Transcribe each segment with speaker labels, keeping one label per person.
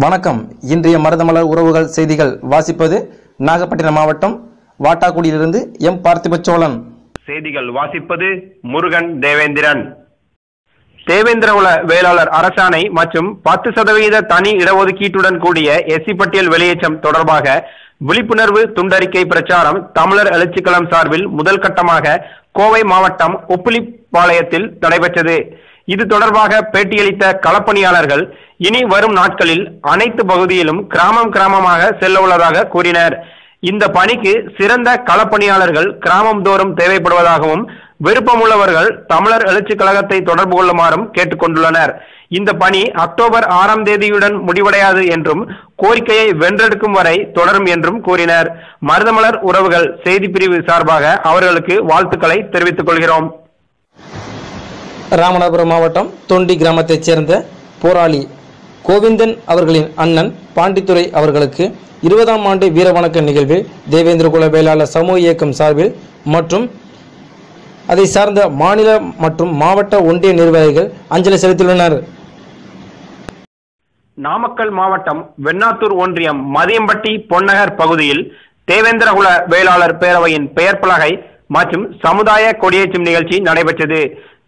Speaker 1: வணக்கம். இன்றைய மருதமலர் உறவுகள் செய்திகள் வாசிப்பது நாகப்பட்டினம் மாவட்டம் வாட்டாக்குடியிலிருந்து எம். பார்த்திபச்சோழன்.
Speaker 2: செய்திகள் வாசிப்பது முருகன் தேவேந்திரன். தேவேந்திரகுல வேளாளர் அரசாணை மற்றும் 10% தனி இடஒதுக்கீட்டுடன் கூடிய எஸ்சி பட்டியல் வெளியேற்றம் தொடர்பாக விழிப்புணர்வு துண்டறிக்கை பிரச்சாரம் தமிழர் எழுச்சிக்களம் சார்பில் முதல் கட்டமாக கோவை மாவட்டம் உப்பிலிப்பாளையத்தில் நடைபெற்றது. இது தொடர்பாக பேட்டியளித்த களப்பணியாளர்கள் இனி வரும் நாட்களில் அனைத்து பகுதியிலும் கிராமமாக செல்ல உள்ளதாக கூறினர். இந்த பணிக்கு சிறந்த களப்பணியாளர்கள் கிராமம் தோறும் தேவைப்படுவதாகவும் விருப்பமுள்ளவர்கள் தமிழர் எழுச்சி கழகத்தை தொடர்பு கொள்ளுமாறும் கேட்டுக்கொண்டுள்ளனர். இந்த பணி அக்டோபர் 6ஆம் தேதியுடன் முடிவடையாது என்றும் கோரிக்கையை வென்றெடுக்கும் வரை தொடரும் என்றும் கூறினர். மருதமலர் உறவுகள் செய்தி பிரிவு சார்பாக அவர்களுக்கு வாழ்த்துக்களை தெரிவித்துக் கொள்கிறோம்.
Speaker 1: ராமநாதபுரம் மாவட்டம் தொண்டி கிராமத்தைச் சேர்ந்த போராளி கோவிந்தன் அவர்களின் அண்ணன் பாண்டித்துரை அவர்களுக்கு 20ஆம் ஆண்டு வீரவணக்க நிகழ்வில் தேவேந்திரகுல வேளாளர் சமூக இயக்கம் சார்பில் மற்றும் அதை சார்ந்த மாநில மற்றும் மாவட்ட ஒன்றிய நிர்வாகிகள் அஞ்சலி செலுத்தியுள்ளனர்.
Speaker 2: நாமக்கல் மாவட்டம் வெண்ணாத்தூர் ஒன்றியம் மதியம்பட்டி பொன்னகர் பகுதியில் தேவேந்திரகுல வேளாளர் பேரவையின் பெயர் பலகை மற்றும் சமுதாய கொடியேற்றும் நிகழ்ச்சி நடைபெற்றது.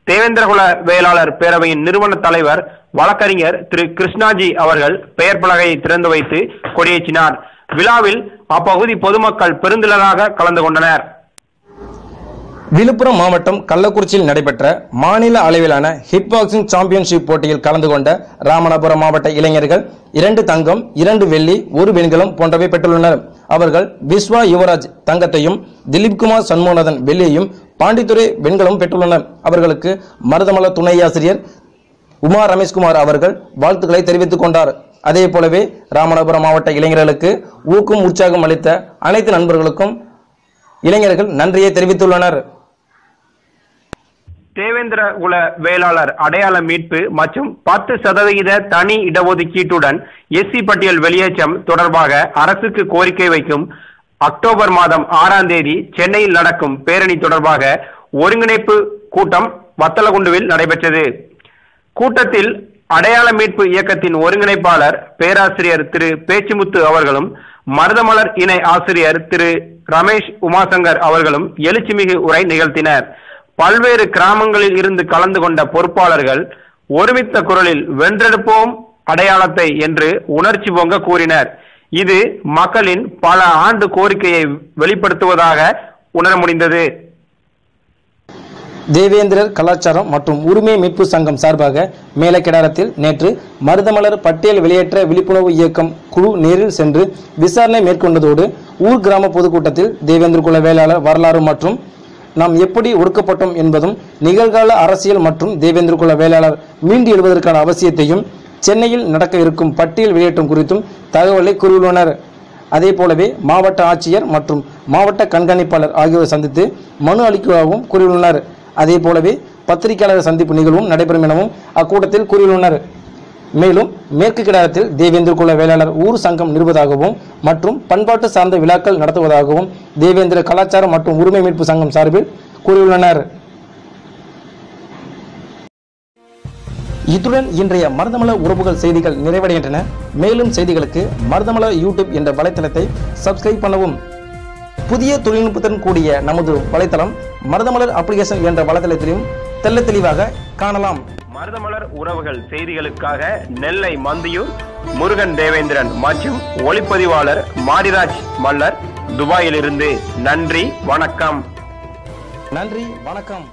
Speaker 2: தேவேந்திரகுல வேளாளர் பேரவையின் நிறுவன தலைவர் வழக்கறிஞர் திரு கிருஷ்ணாஜி அவர்கள் பெயர் பலகையை திறந்து வைத்து கொடியேற்றினார். விழாவில் அப்பகுதி பொதுமக்கள் பெருந்திரளாக கலந்து கொண்டனர்.
Speaker 1: விழுப்புரம் மாவட்டம் கள்ளக்குறிச்சியில் நடைபெற்ற மாநில அளவிலான ஹிட் பாக்ஸிங் சாம்பியன்ஷிப் போட்டியில் கலந்து கொண்ட ராமநாதபுரம் மாவட்ட இளைஞர்கள் 2 தங்கம், 2 வெள்ளி, 1 வெண்கலம் போன்றவை பெற்றுள்ளனர். அவர்கள் விஸ்வா யுவராஜ் தங்கத்தையும், திலீப்குமார் சண்முகநாதன் வெள்ளியையும், பாண்டித்துரை வெண்கலம் பெற்றுள்ளனர். அவர்களுக்கு மருதமலர் துணை ஆசிரியர் உமா ரமேஷ்குமார் அவர்கள் வாழ்த்துக்களை தெரிவித்துக் கொண்டார். அதே போலவே ராமநாதபுரம் மாவட்ட இளைஞர்களுக்கு ஊக்கம் உற்சாகம் அளித்த அனைத்து நண்பர்களுக்கும் இளைஞர்கள் நன்றியை தெரிவித்துள்ளனர்.
Speaker 2: தேவேந்திரகுல வேளாளர் அடையாள மீட்பு மற்றும் 10% தனி இடஒதுக்கீட்டுடன் எஸ்சி பட்டியல் வெளியேற்றம் தொடர்பாக அரசுக்கு கோரிக்கை வைக்கும் அக்டோபர் மாதம் 6ஆம் தேதி சென்னையில் நடக்கும் பேரணி தொடர்பாக ஒருங்கிணைப்பு கூட்டம் வத்தலகுண்டுவில் நடைபெற்றது. கூட்டத்தில் அடையாள மீட்பு இயக்கத்தின் ஒருங்கிணைப்பாளர் பேராசிரியர் திரு பேச்சிமுத்து அவர்களும் மருதமலர் இணை ஆசிரியர் திரு ரமேஷ் உமாசங்கர் அவர்களும் எழுச்சிமிகு உரை நிகழ்த்தினர். பல்வேறு கிராமங்களில் இருந்து கலந்து கொண்ட பொறுப்பாளர்கள் ஒருமித்த குரலில் வென்றெடுப்போம் அடையாளத்தை என்று உணர்ச்சி பொங்க கூறினர். இது மக்களின் பல ஆண்டு கோரிக்கையை வெளிப்படுத்துவதாக உணர முடிந்தது.
Speaker 1: தேவேந்திரர் கலாச்சாரம் மற்றும் உரிமை மீட்பு சங்கம் சார்பாக மேலக்கிடாரத்தில் நேற்று மருதமலர் பட்டியல் வெளியேற்ற விழிப்புணர்வு இயக்கம் குழு நேரில் சென்று விசாரணை மேற்கொண்டதோடு ஊர் கிராம பொதுக்கூட்டத்தில் தேவேந்திரகுல வேளாளர் வரலாறு மற்றும் நாம் எப்படி ஒடுக்கப்பட்டோம் என்பதும், நிகழ்கால அரசியல் மற்றும் தேவேந்திரகுல வேளாளர் மீண்டு எழுவதற்கான அவசியத்தையும், சென்னையில் நடக்க இருக்கும் பட்டியல் வெளியேற்றம் குறித்தும் தகவலை கூறியுள்ளனர். அதே போலவே மாவட்ட ஆட்சியர் மற்றும் மாவட்ட கண்காணிப்பாளர் ஆகியோரை சந்தித்து மனு அளிப்பதாகவும் கூறியுள்ளனர். அதே போலவே பத்திரிகையாளர் சந்திப்பு நிகழ்வும் நடைபெறும் எனவும் அக்கூட்டத்தில் கூறியுள்ளனர். மேலும் மேற்கு கிடாரத்தில் தேவேந்திரகுல வேளாளர் ஊர் சங்கம் நிறுவதாகவும் மற்றும் பண்பாட்டு சார்ந்த விழாக்கள் நடத்துவதாகவும் தேவேந்திர கலாச்சாரம் மற்றும் உரிமை மீட்பு சங்கம் சார்பில் கூறியுள்ளனர். இத்துடன் இன்றைய மருதமலர் உறவுகள் செய்திகள் நிறைவடைகின்றன. மேலும் செய்திகளுக்கு மருதமலர் யூடியூப் என்ற வலைத்தளத்தை சப்ஸ்கிரைப் பண்ணவும். புதிய தொழில்நுட்பத்துடன் கூடிய நமது வலைத்தளம் மருதமலர் அப்ளிகேஷன் என்ற வலைத்தளத்திலும் தெல்ல தெளிவாக காணலாம்.
Speaker 2: மருதமலர் உறவுகள் செய்திகளுக்காக நெல்லை மந்தியூர் முருகன் தேவேந்திரன் மற்றும் ஒளிப்பதிவாளர் மாரிராஜ் மல்லர் துபாயிலிருந்து. நன்றி, வணக்கம்.
Speaker 1: நன்றி, வணக்கம்.